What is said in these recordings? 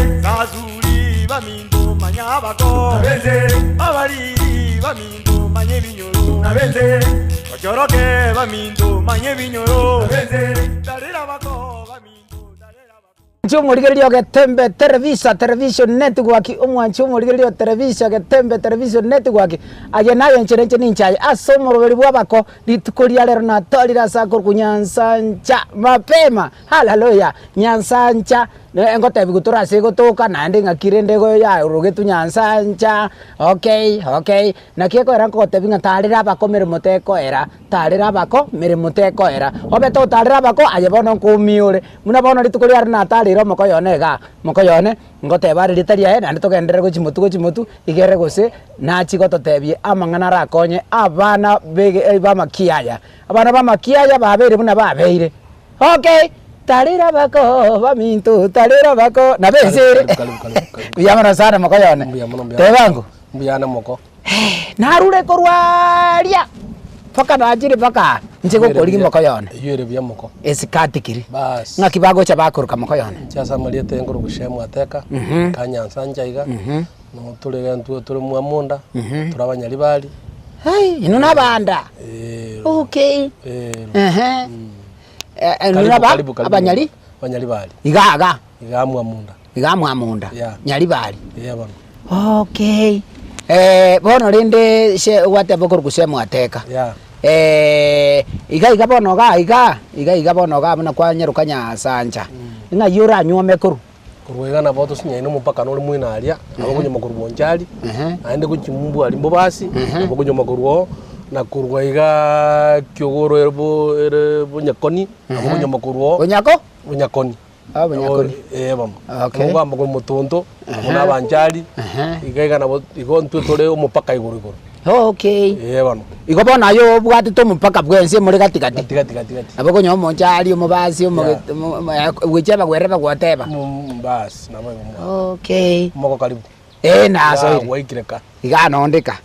Sazuli bamindu manyabako abali bamindu manye binyoro Ochoroke bamindu manye binyoro Darira bako bamindu darira bako Chumurigelio Getembe Television Network umwanchi umurigelio Television Network agenayo ncherenche ninchai asomo bwa bako litukulia lero na tolira sako kunyansancha mapema haleluya nyansancha ngote bigutura segotoka nande ngakirendego ya urugetu nyansancha okay na kieko era ngote binga talira bako mere muteko era talira bako mere muteko era obeto talira bako ayebono kumiure muna bono litukulia na talira mokoyone ngote bari litaria ene ande togendere gochimutu igere gose na chigoto tebie amangana rakonye abana bege bamakiaya abana bamakiaya babere buna babeire okay talira bako bamintu talira bako na besere biyamana sana mokoyone tebangu mbiyana moko narure korwaria paka najire paka nchego kori mokoyone yere biyamoko esikatikiri bas ngakibago cha bakuruka mokoyone cyasa mariye tengoro gushemwa ateka kanyansanja iga no turega turi mwamunda turabanyari bari hey ino nabanda okay nuraba abanyari banyari bari igaga igamwamunda nyari bari bano okay bono rinde she wate bokor kusemwa ateka iga bono iga bono ga muna kwa nyarukanya sanja nga yura nyome kuru kurwega na boto sinya ino mupaka no mwina aria abakunyo makuru bonjali aende kuchimumbu ali mbobasi abakunyo makuru na kurwa iga kyogoro erbo nyakoni abakunyo makuru bunyakoni bunyakoni bam ngwa makuru mutondo na banjali iga na igo ntutore umupaka iguru okay bano igo bona yo bwati to mupaka bwense muri gatigati abakunyo monjali umubasi wicheba gwereba gwateba bas na mwe okay moko karibu naso waikireka iga nondeka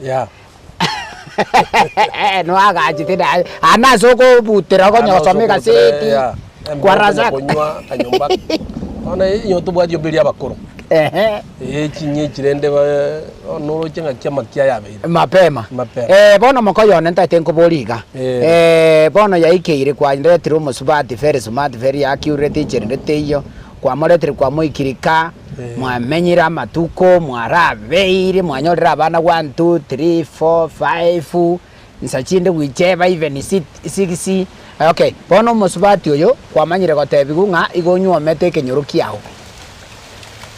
no agajitira anaso ko butira ko nyosomeka seti kwa raza kunywa kanyumba ona iyo tubwaje biri abakuru kinyi kirende no chenga kyamakia yabeire mapema bono mokoyone ntatenko boliga bono yaikeire kwa ndetiro musubati fere smart fere accurate chirende iyo kwa moretire kwa moikirika mwamenyira matuko mwarabeire mwanyorera abana 1 2 3 4 5 nsachinde wicheba even 6 okay bono musubati oyo kwa manyire gotebigu nga igonywa meteke nyorukiao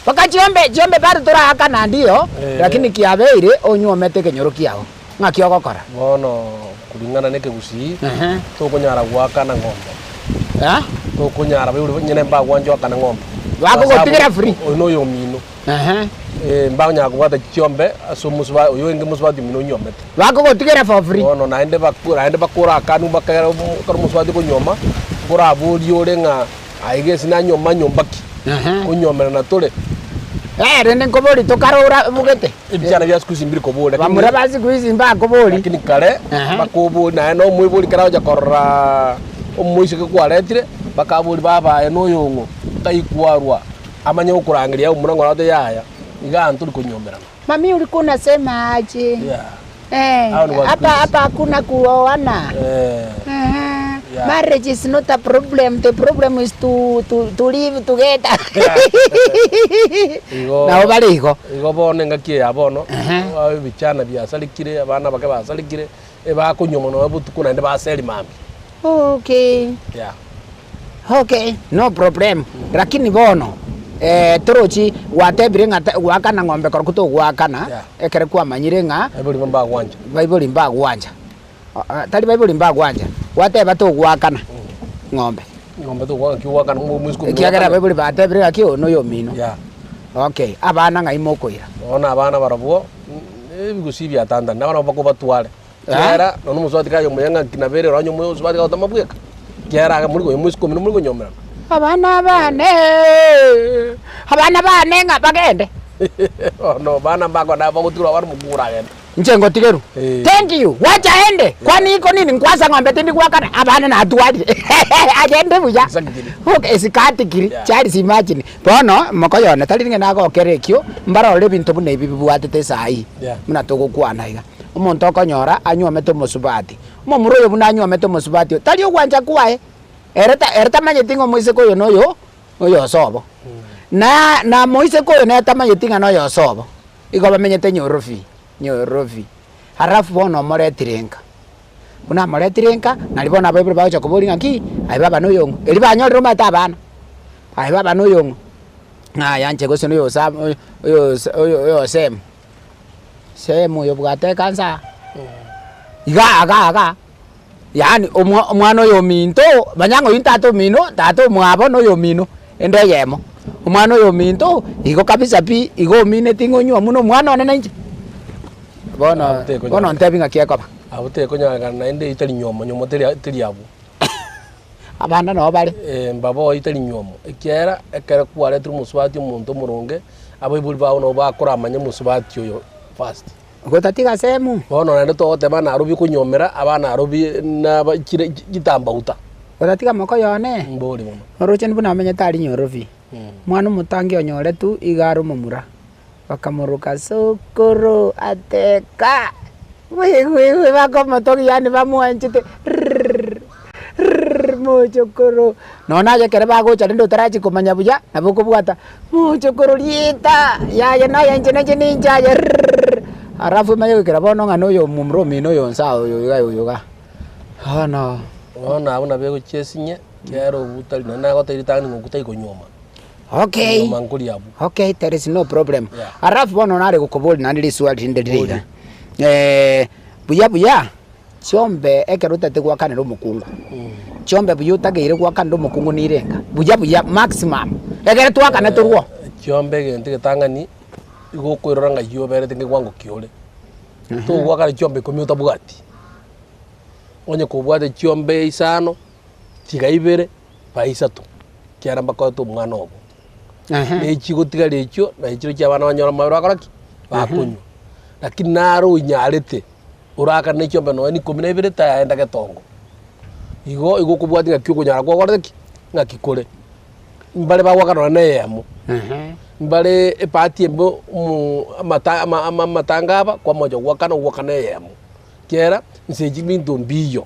paka jiombe bado turaka na ndio lakini kiabeire onywa meteke nyorukiao nga kiogokora bono kulingana neke gusi to kunyara gwaka na ngombe to kunyara beure nyene mba gwanjo kana ngombe wako gotigira free ono yo mino mba nya gwata chiombe asomuswa yo nge muswa di mino nyombe wako gotigira for free bono naende bakura kanu bakara muswa di kunyoma kura buri orenga aige sina nyoma nyombaki kunyomera na tole rende nkobori tokarora mugete ibyana bya skuzi mbiri kobole bamura bazi kuizimba kobori lakini kare bakobo na no mwibuli karaja korra umuishike kwaretire bakabuli baba no yongo taikwarwa amanye ukurangiria umurango rade yaya igantu likunyomera mami ulikuwa unasema aje hapa hakuna kuoana marriage is not a problem, the problem is to live together na obali iko bone ngakie abono bichana byasalikire abana bake basalikire bakunyoma no babutuku na baseli mami okay no problem lakini bono torochi watebire ngata wakana ngombe korkuto wakana ekere kwa manyire nga Bible mba gwanja tali Bible mba gwanja wateba to wakana ngombe to wakana muisku kiagera Bible batebire akio no yo mino okay abana ngai mokoira ona abana barabuo bigusibya tanda nabana bako batwale kera no muswati kayo muyenga kinabere ranyo muyo muswati ka tamabweka kera muri go muisku muri go nyomera abana bane nga bagende no bana mbako na bagutura bari mugura gende nje ngotigeru thank you wacha ende kwani iko nini ngwaza ng'ombe tindi gwakana abana na atwari agende buya okay sikati kiri chari si imagine bono mokoyo na tali ngena go kerekyo mbara ole bintu bune bibi bwatete sai muna togo kwana iga umuntu okonyora anyuome to musubati momuro yo buna anyuome to musubati tali ogwanja kwae ereta manyetingo moise koyo noyo oyo sobo na moise koyo na tamanyetinga noyo sobo igo bamenyete nyorofi harafu bono moretirenka kuna moretirenka nalibona baibu bacho kubolinga ki ai baba no yongo eli banyorero mata abana ai baba no yongo na yanje gose no yo sam yo semu yo bwate kansa iga yani omwana yo minto banyango yintato mino tato mwabo no yo mino ende yemo omwana yo minto igo kabisa pi igo mine tingo nywa muno mwana one nanje bono ntebinga kieko ba abute konyaga na ende itali nyomo teri abo abana no bari mbabo itali nyomo ekera kware tru muswati umuntu muronge abo ibuli bawo no bakora amanye muswati yo fast gotatiga semu bono na ndo te bana arubi kunyomera abana arubi na gitamba uta gotatiga moko yone mbori muno oroche nibuna amenye tari nyorofi mwana mutangi onyore tu igaru mumura bakamuruka sokoro ateka we bako motogi yani bamuanchite mochokoro nona je kere bago chari ndo tarachi kumanya buya nabuko bwata mochokoro lieta ya na ya nchene ninja ya arafu mayo kera bono ngano yo mumro mino yo nsao yo ga hana ona abuna bego chesinye kero butali na goteri tani ngokutai konyoma okay okay there is no problem arafu bono nare gukoboli nandiri swali ndedira buya chombe ekeruta te gwakanira umukungu chombe buya tageire gwakanira umukungu nirenga buya maximum egere twakana turwo chombe gente getangani igokwiroranga yo bere tinge gwango kiole to gwakana chombe komiuta bugati onye kubwate chombe isano tigaibere paisatu kiara makoto mwana obo ne chigo tigale echo na ichiro cyabana banyora mabiro akoraki bakunywa lakini naro nyarete uraka ne chombe no ni komine bire ta enda getongo igo kubwati nga kyuko nyara kwa goreki nga kikore mbale bagwakana na yemo mbale epati embo matangaba kwa mojo gwakana yemo kera nseji minto mbiyo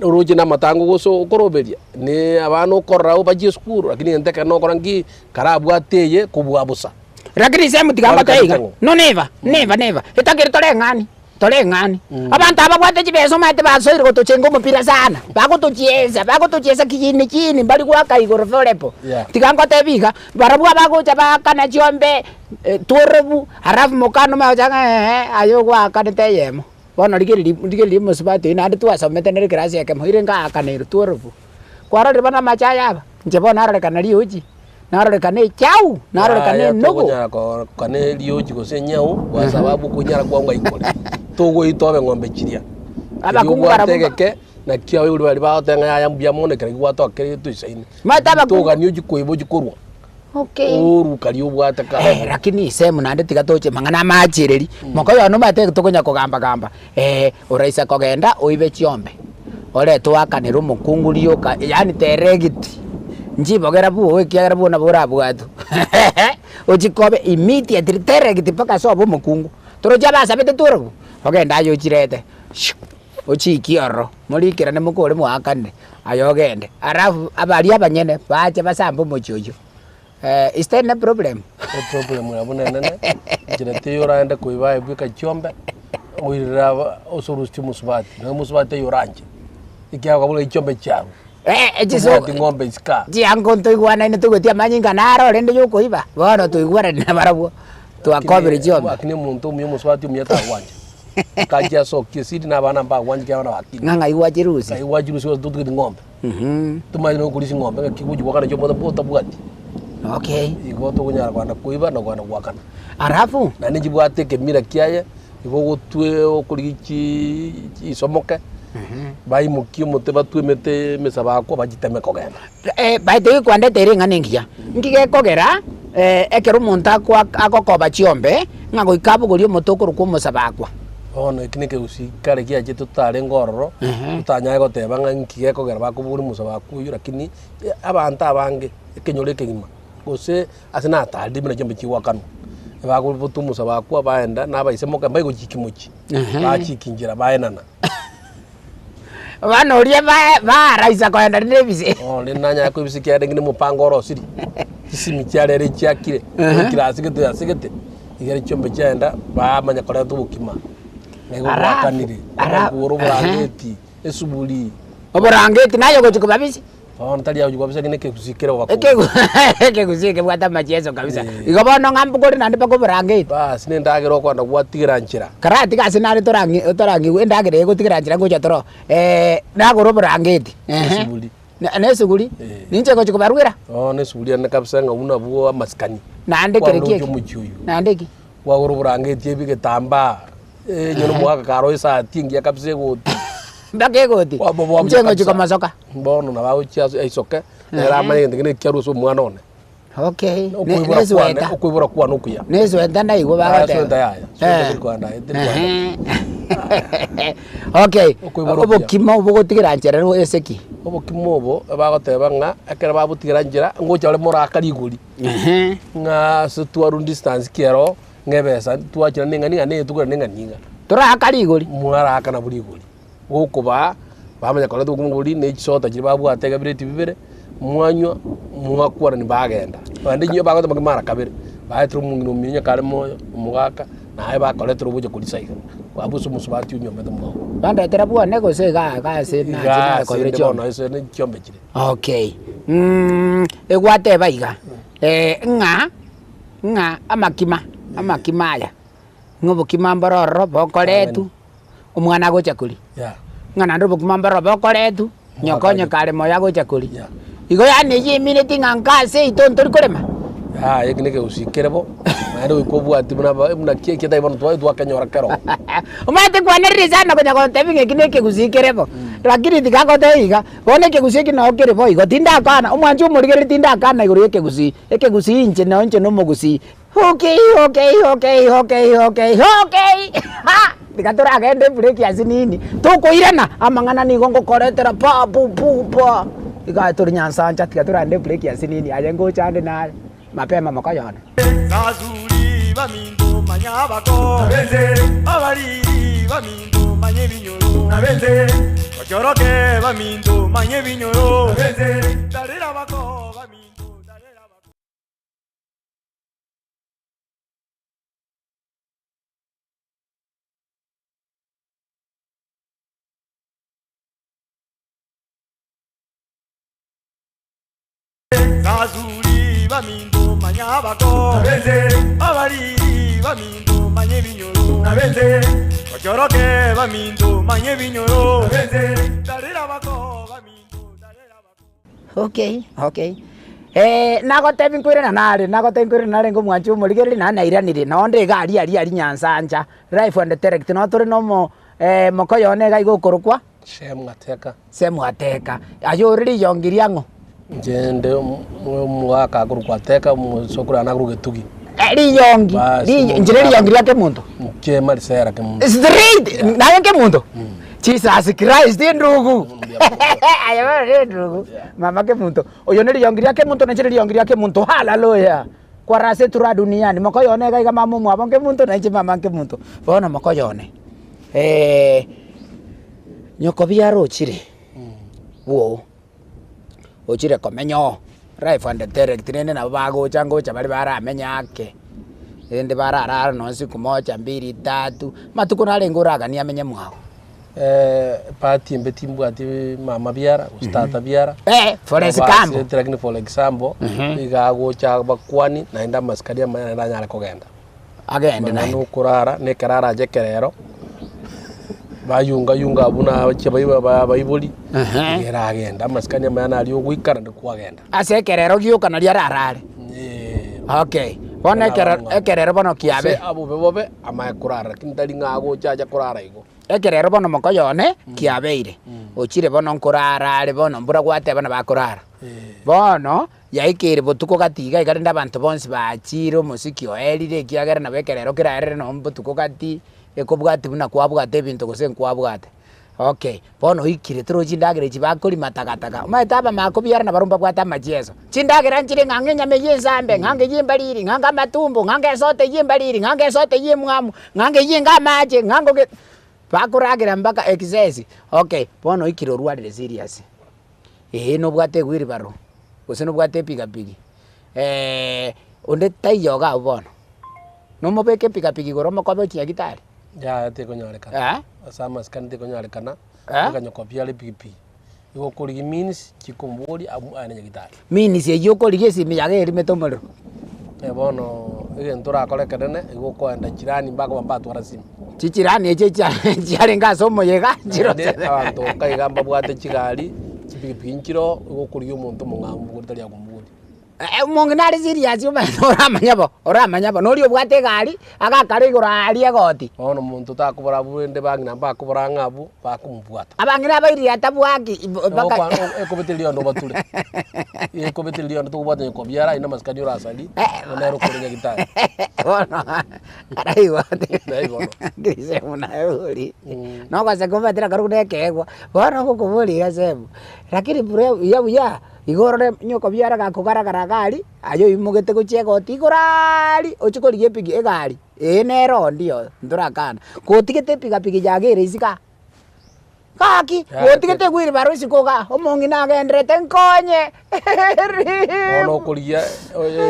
uroje na matango goso koroberia ne abano korrao baje skuru lakini enteka no korangi karabu ateye kubwabusa lakini sema tigamba taiga no never itakiri tole ngani abantu abagwate chibeso mate basoire gotocengo mupira sana bagotocheza kini bali gwaka igoro forepo tigango tebiga barabwa bagocha bakana chombe turebu harafu mokano majanga ayo gwaka neteyemo bono ligeli musubati na andi twasomete nere kirasi yake muhire nga kanero turebu kwarore bana machaya aba nje bona arore kanali uji narore kane chau narore kane nogo kunyara ko kane lioji ko senyau kwa sababu kunyara kwa ngwa ikole togo itobe ngombe chiria aba kungara tegeke na kia we bali ba tenga ya mbia mone kare gwa to kare tu isaini mataba toga ni uji ko iboji korwa okay uru kali ubwata ka lakini semu nande tigatoche mangana machireri moko yo no mate tokonya kugamba uraisa kogenda oibe chiombe ore twakanira umukungurio ka yani teregiti njibogera bu wekiagera bu na bora bwatu ochikobe immediately teregiti paka sobo mukungu toroja basa bete torobu ogenda yo chirete ochikioro morikira ne mukore mwakane ayogende arafu abali abanyene bache basambo mochojo is there no problem abuna nene jirete yoranda kuiba ebika chombe mwirira osorusti musubati na musubati yoranje ikia kabula chombe charo ejiso ngombe iska ji angonto igwana ine tugotia manyinga naro rende yuko iba bono tu igwara na barabo tu akobere chombe akine muntu myo musubati myata wanje kaja so kisidi na bana ba wanje kana wakini nganga iwajirusi iwajirusi tutu ngombe tumaje no kulisi ngombe ngakikuji wakana chombe bota bwati okay igo to kunyara kwana kuiba na kwana wakana arafu na niji bwate kemira kiaye igo gutwe okurigichi isomoke bai mukio mote batwemete mesaba ko bajiteme kogenda baite kwande teringa nengia ngige kogera ekero monta kwa akokoba chiombe ngago ikabu golio motokoro kwa musabakwa ono ikinike usikare kiaje tutare ngororo utanyaye goteba ng'a nkige kogera bakuburi musa bakuyu lakini abantu abange ekenyore kegima gose asina ataldi bina jambe chiwakano bakubutu musa bakwa baenda nabaise moka mbaye gochikimuchi bachikinjira baenana bana uria ba raisa kwenda ndebise le nanya ko bisiki ya ngine mupango orosiri isimi cyarere cyakire kirasi gete asigete igere cyombe cyenda bamanya kora tubukima nego bakanire araguru burangeti esubuli oburangeti nayo gochiko babisi ntari yawe gwabisa ngine ke kusikira wako eke kusike bwata machezo kabisa igobona ngambu kuri nandi bako burangeti bas nendagero kwanda gwatigira nchira karati kasi nari torangi endagere gutigira nchira gocha toro nagoro burangeti esubuli nesuguli ninche gochiko barwira nesubuli ne kabisa ngabuna buo amaskani nande kerekie nande ki wagoro burangeti ebige tamba nyono mwaka karo isa tingi kabisa goti mbake goti njengo chiko masoka mbono na bawo chia isoke era manye ngine kyaru so mwana one okay nezweta ukwibura kwa nokuya nezweta ndai go bagate nezweta ya so kwanda okay obukimo bugotigira njera ro eseki obukimo obo bagoteba ng'a akera babutigira njera ngocha ole morakari iguri ng'a so twaru distance kiero ngebesa twachira ninga ne tukura ninga turakari iguri mwara akana buri iguri gokuba bamanya kora tukunguri ne chota kiri babu atega bireti bibere mwanywa mwakwara ni bagenda bande nyo bagote magimara kabere baitru mungino minya kare moyo mugaka naye bakole turubuje kuri saiga babusu musubati unyo medo mo bande terabu nego se ga se na ko bire chona ese ne chombe kire okay egwate baiga nga amakimaya ngobukima mbororo bokoletu umwana gocha kuri ngana ndo bukimambara bokoletu nyokonye kale moya gocha kuri igo yani yi minute ngankase itontori kurema yekineke usikerebo ndo ikobwa tibuna muna keke dai bana twa kanyora karo umate kwanere sana kunya kontebi kineke kusikerebo lakini dikakote iga boneke kusiki no kerebo igo tinda kana umwanju umurigere tinda kana igoro yeke kusi inche no mugusi okay ha dikatora agende break ya sinini tukuirana amangana ni gongo koretera pa ikatori nyansanja dikatora ande break ya sinini ajengo chande na mapema makayana Zazuri bamindu manyabako nabeze abari bamindu manye binyoro nabeze ochoroke bamindu manye binyoro nabeze darira bako bamindu darira bako Zazuri bamindu manyabako nabeze abari bamindu manye binyoro nabeze ochoroke bamindu manye binyoro nabeze darira bako bamindu darira bako okay nagotebi nkwirana nare ngo mwanchu murigeri na nairanire nonde gari ari nyansanja life and direct no turi no mo mokoyone ga igũkũrũkwa semwateka ayoriri yongiria ngo njende mwaka kurkwateka musokura na kurugetugi riyongi njire riyongiria ke muntu chema risera ke muntu straight nayo ke muntu Jesus Christ ndugu ayo ndugu mama ke muntu oyo ne riyongiria ke muntu njire riyongiria ke muntu haleluya kwa rase tura duniani mokoyone ga mamu mwabo ke muntu na nje mama ke muntu bona mokoyone nyoko biaro chire wo ochire komenyo life and direct nene na bago chango cha bali baramenya ake ende barara no siku moja 2 3 matuko nalenguraga ni amenye mwao party mbeti mbwati mama biara ustata biara forest camp trekni for example igago cha bakwani naenda maskaria mana naenda nyara kogenda agende na nukurara ne karara jekerero bayunga abuna chebaiba baibuli era agenda maskanya mana ali ogwikara ndikwagenda asekerero giuka na liararare okay bona ekerero bono kiabe abo bebobe ama kurara kindali ngago chaja kurara igo ekerero bono mokoyone kiabeire ochire bono nkurara ale bono mbura gwate bana bakurara bono yaikire botuko gatiga igarenda abantu bonse bachiro musiki oerire kiagera na bekerero kirarere no mbutuko gati ekobwati buna kwabwate ebinto gose nkwabwate. Okay, bono ikire tro chindagire chibakori matagataga. Maitaba makobiara na barumba bwata majezo. Chindagire nchire ngange nyame yinzambe, ngange yimbaliri, nganga matumbo, ngange sote yimbaliri, ngange sote yimwamu, ngange yinga maje, ngango ge bakuragira mpaka excess. Okay, bono ikire rwalire serious. No bwate gwiri baro. Gose no bwate pigapigi. Onde tayoga bono. No mobeke pigapigi goromo kobe chia gitari. Ya te konyarekana. Asama skandi konyarekana. Nganyokopia le pipi. Igo kuri means chikombori ane gitari. Means ye yokori gesi miyage eri metomero. Bono ntora kolekanene igo kwenda jirani mbako bambatu arasimu. Chichirani eche chari ngasomo yega chiro. Abantu kaigamba bwate chigari chipipi nchiro igo kuri umuntu mungambu kutali akumburi. Monginari serious yo oramanyabo nori obwate gari agakare igorari agoti ono muntu takubora burende bangina bakubora ngabu bakumubwata abangina bairi atabwaki baka ekobeteli ndo bature ekobeteli ndo tubwata nkobyara ina maskadi urasali onero kuringa gitari ono araiwa ngise muna uri no kwase kobatira karune kegwa bono kokuburi gasebu lakini bure ya igorore nyoko byara gakugaragara gari ayo imugete guchega otigorari ochikoriye pigi egari nero ndio ndurakana kotigete pigapigi jagere isika kaki kotigete gwiri baro isikoga omongi nagendrete nkonye ono kuriya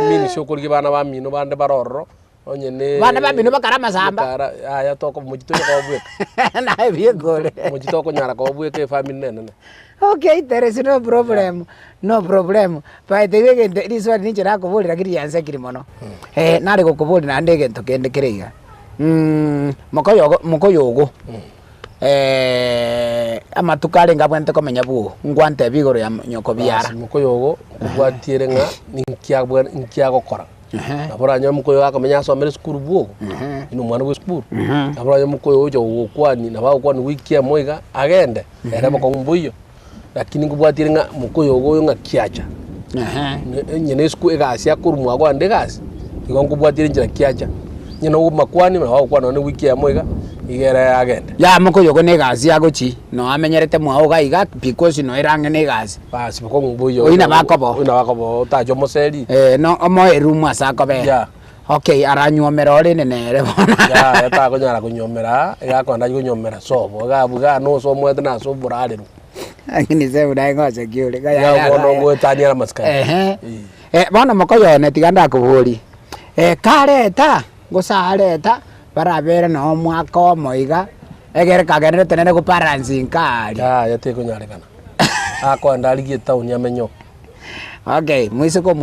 mini shokoriye bana ba mino bande baroro onyene bana ba mino bakara masamba aya toko mujito ko bweka na biegore mujito ko nyara ko bweka family nene. Okay, there is no problem. No problem. But the way this one ni chira ko boli rakiri yanse kiri mono. Nare ko boli na ndege to kende kirega. Mokoyogo. Amatukale ngabwente ko menya bu. Ngwante bigoro ya nyoko biara. Mokoyogo kubwatire nga ninkia gokora. Abora nyo mukoyo akamenya somere skuru buo. Ino mwana we skuru. Abora nyo mukoyo jo kwani na ba kwani wiki ya moiga agende. Era bako mbuyo. Lakini ngubwatire nga mukoyogo nga kiacha. Nyene sku egasi akurumwa kwa ndegasi. Igo ngubwatire njira kiacha. Nyene makwani na ba kwani ne wiki ya moiga igere agende. Ya mukoyogo ne gasi agochi. No amenyerete mwa ga iga because no erange ne gasi. Basi bako mbuyo. Oina bakobo. Oina bakobo tajo moseri. No omo erumu asako be. Ya. Okay, aranyomera ore nene bona. Ya, eta ko nyara kunyomera, ya ko nda kunyomera sobo. Ga buga no so mwete na so burale. Akini se udai ngose kiule ga ya bono ngotania maska. Bono mokoyo ne tiganda kuburi. Kareta gosareta barabere no mwaka omoiga egere kagere tenene ku paransi nkari. Ya te kunyarekana. Ako ndaligie town ya menyo. Okay, mwise ko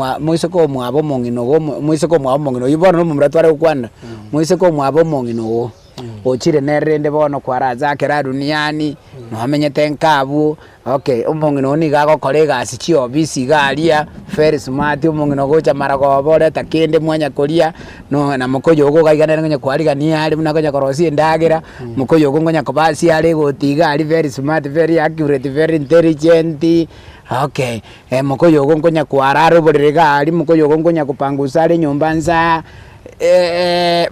mwabo mongino go mwise ko mwabo mongino ibona no mumratware ukwana. Mwise ko mwabo mongino go. Ochire nerende bono kwaraza kera duniani no amenyete nkabu. Okay, umongino ni gago kolega sichi obisi galia very smart umongino go chamara ko bore takende mwanya kolia no na mukoyo go gaigana ngonya kwariga ni ali munagonya korosi ndagira mukoyo go ngonya kobasi ali gotiga ali very smart very accurate very intelligent. Okay, mukoyo go ngonya kwararo borega ali mukoyo go ngonya kupangusa ali nyumba nza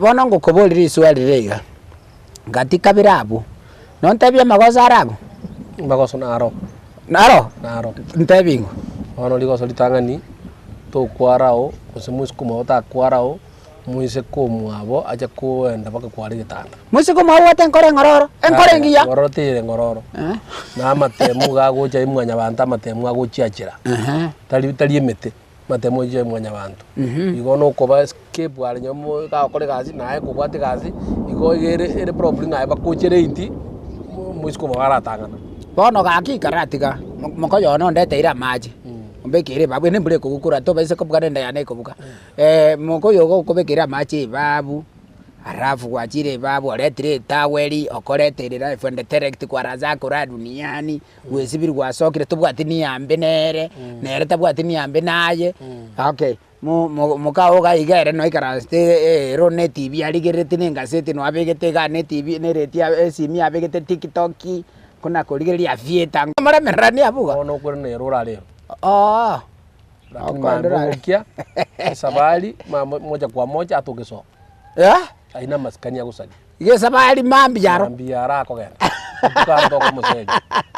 bono ngo koboliri swali rega ngatika birabu non tabia magoza arabu magoza naro ntebingo ono ligoso litangani to kwarao osimuisi kuma ta kwarao muise ko mwabo aja kuenda baka kwari gitanda muise ko mwawo tenkore ngororo enkore ngiya ngororo tire ngororo na matemu gago cha imwanya banta matemu gago chiachira tali emete matemo je mwanya bantu igo no ko ba escape bwari nyomo ka kore gazi nae ko bwate gazi igo ere problem nae ba kuchere inti muise ko baratangana bono gaki karatiga mokoyo no ndete ira maji mbekire babu ne mbure kugukura to bese ko bwande ndayane ko buka mokoyo go ko bekira maji babu arafu wachire babu aletire taweli okoreterera ifende direct kwaraza kora duniani wesibiri gwasokire tubwati ni yambe nere tabwati ni yambe naye. Okay, mukao ga igere no ikaraste ro ne TV aligerete ningasete no abegete ga ne TV ne retia esimi abegete TikTok kuna koligeria fieta mara merani abuga ono kwene rora leo lakini sabali moja kwa moja atokeso aina maskani ya kusali Igesa bali mambiaro. Mambiaro akogenda. Tukara toko musege.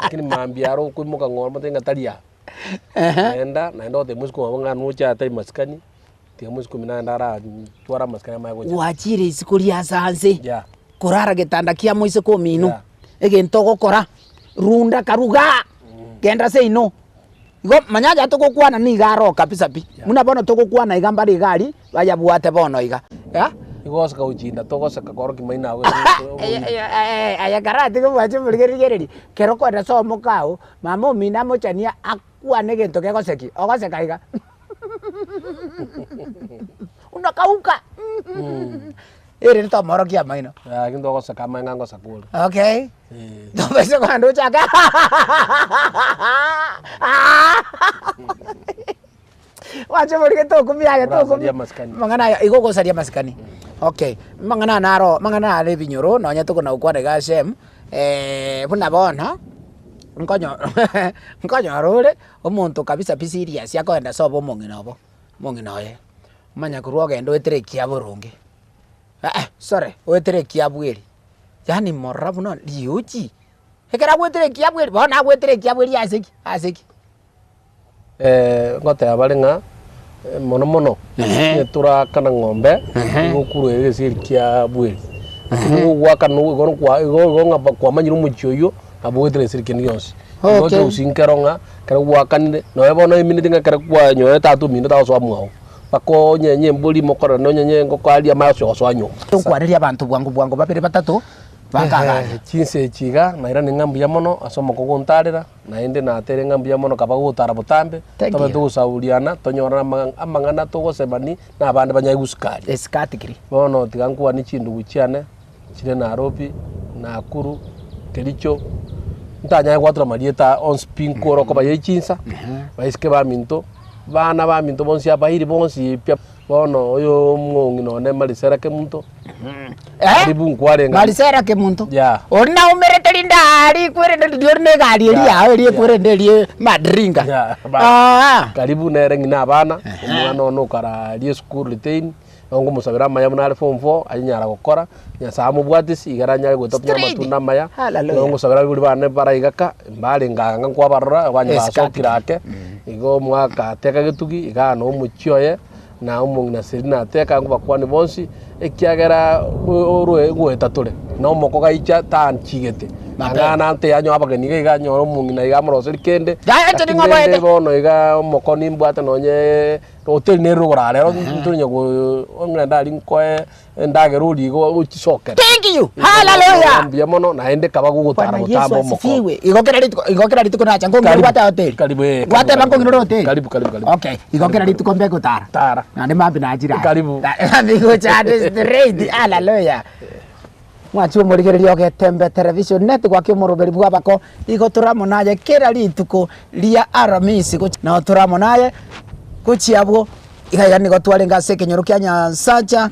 Lakini mambiaro kuimuka ng'ombe tenga taria. Naenda ote musiku wabanga nucha atai maskani. Tia musiku minanda ara twara maskani mai gocha. Wachire isikuri asanse. Ya. Kurara gitanda kia muise ko minu. Egento gokora. Runda karuga. Kenda se ino. Igo manyaja toko kwana ni garo kabisa pi. Muna bono toko kwana igamba ri gari baya buate bono iga. Ya? Igo saka uchinda toko saka koro kimaina awe. Aya garati ko wacho mulgerigeri. Kero ko so mukao. Mamo mina mochania akwa negento ke goseki. Ogoseka iga. Unakauka. Ere to moro kia maino. Ya kindo goseka mainga gosakula. Okay. Ndobeso kwando chaka. Wacho mulge to kumia to kumia maskani. Mangana igo gosaria maskani. Okay. Mangana naro mangana ale binyoro no nya to kona ukwane ga shem. Buna bona. Nkonyo arole omuntu kabisa pisiria cia kwenda sobo monginobo. Monginoye. Manya kuruoga ndo eterekia burungi. Sorry, weterekia bweri. Yani morabu no liuchi. Hekera weterekia bweri, bona weterekia bweri aseki. Ngote abalenga mono tura kana ng'ombe ngukuru egecirikia bweri. Gwaka no go ngaba kwa manyiru muchioyo abwetere sirikeni yose. Okay. Ngo usinkeronga kare gwakanire no ebono iminite ngakare kwa nyoe tatu minute taso amwao. Bako nyenye mbuli mokora no nyenye ngokwalia maso anyo. Tukwareria abantu bwangu babere batatu bakaganya. Chinse chiga naira ningambuya mono asoma kuguntarira na ende na atere ngambuya mono kaba gutara butambe tobe tugusauriana tonyora amangana tugosebani na abande banyagusukari. Eskatikiri. Bono tigankwa ni chindu guchiane chire Nairobi Nakuru Kericho ntanya gwatira marieta on spin koro ko bayechinsa baiske ba minto bana ba minto bonsi abahiri bonsi pia bono oyo mngongi no ne malisera ke muntu ribu nkwarenga malisera ke muntu ya ona umereteri ndari kwere ndiorne gari eri kwere nderi madringa karibu nerengi na bana umwana no kara rie school retain ngo musabira maya munale form 4 anyara gukora nya samu bwatisi igaranya gutopya matunda maya ngo sabira buri bane barayigaka mbali nganga kwa barora abanye basokirake igo mwaka teka gitugi igano muchioye na umungina serina teka ngo bakwani bonsi ekiagera orwe gwetatule no moko gaicha tanchigete ngana ante anyo abageni iganyoro umungina igamoroseri kende ya bono iga moko nimbwata nonye hotel nerugora rero ntunye go ngenda linkoe ndageruri go uchisoke. Thank you. Hallelujah. Ambia mono na ende kaba gugutara gutambo moko. Igokera rituko na chango ngwata hotel. Karibu. Gwate banko ngiro hotel. Karibu. Okay. Igokera rituko mbe gutara. Tara. Na ndembe na ajira. Karibu. Amigo chade straight. Hallelujah. Mwachu murigererio ke Tembe Television Net kwa kimuruberi bwa bako igo turamo naye kera rituko lia aramisi na turamo naye kuchiabwo igaya nigo twarenga sekenyoro kya Nyansacha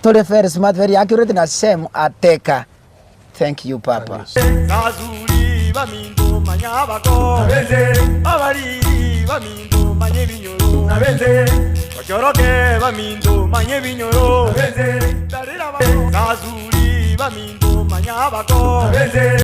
tole fair smart very accurate na same ateka. Thank you papa. Nazuli bamindu manyabako nabenze abali bamindu manye binyoro nabenze kochoroke bamindu manye binyoro nabenze darira Nazuli bamindu manyabako nabenze